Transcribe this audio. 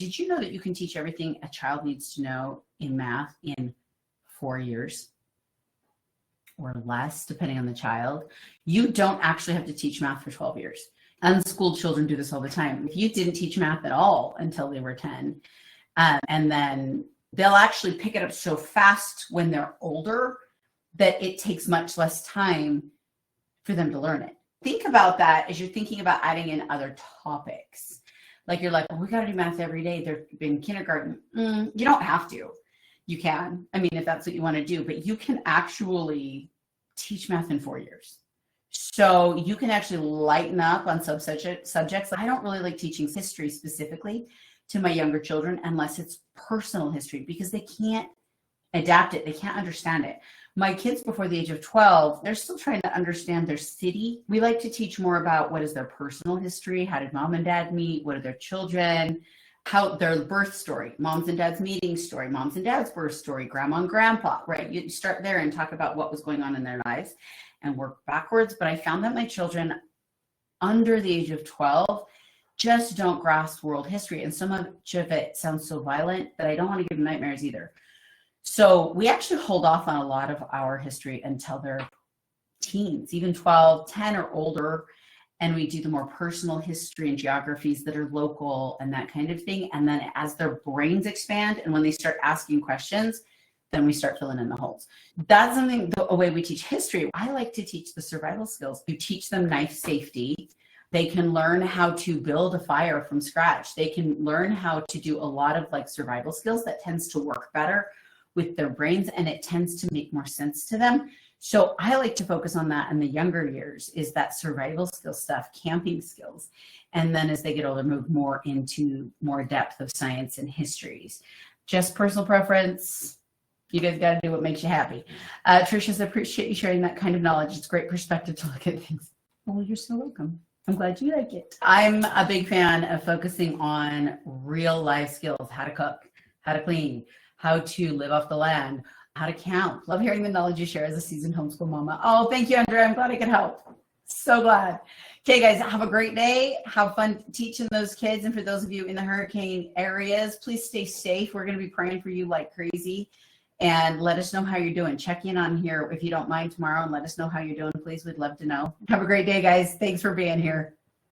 Did you know that you can teach everything a child needs to know in math in 4 years or less, depending on the child? You don't actually have to teach math for 12 years. Unschooled children do this all the time. If you didn't teach math at all until they were 10, and then they'll actually pick it up so fast when they're older that it takes much less time for them to learn it. Think about that as you're thinking about adding in other topics. Like you're like, well, we got to do math every day. They're in kindergarten. You don't have to. You can. I mean, if that's what you want to do, but you can actually teach math in 4 years. So you can actually lighten up on subjects. I don't really like teaching history specifically to my younger children unless it's personal history, because they can't adapt it. They can't understand it. My kids before the age of 12, they're still trying to understand their city. We like to teach more about what is their personal history. How did mom and dad meet? What are their children? How their birth story, mom's and dad's meeting story, mom's and dad's birth story, grandma and grandpa, right? You start there and talk about what was going on in their lives and work backwards. But I found that my children under the age of 12 just don't grasp world history. And so much of it sounds so violent that I don't want to give them nightmares either. So we actually hold off on a lot of our history until they're teens, even 12, 10 or older. And we do the more personal history and geographies that are local and that kind of thing. And then as their brains expand and when they start asking questions, then we start filling in the holes. That's something, a way we teach history. I like to teach the survival skills. You teach them knife safety. They can learn how to build a fire from scratch. They can learn how to do a lot of like survival skills that tends to work better with their brains, and it tends to make more sense to them. So I like to focus on that in the younger years, is that survival skill stuff, camping skills. And then as they get older, move more into more depth of science and histories. Just personal preference. You guys got to do what makes you happy. Tricia, I appreciate you sharing that kind of knowledge. It's a great perspective to look at things. Well, you're so welcome. I'm glad you like it. I'm a big fan of focusing on real life skills, how to cook, how to clean, how to live off the land, how to count. Love hearing the knowledge you share as a seasoned homeschool mama. Oh, thank you, Andrea. I'm glad I could help. So glad. Okay, guys, have a great day. Have fun teaching those kids. And for those of you in the hurricane areas, please stay safe. We're going to be praying for you like crazy. And let us know how you're doing. Check in on here if you don't mind tomorrow and let us know how you're doing, please. We'd love to know. Have a great day, guys. Thanks for being here.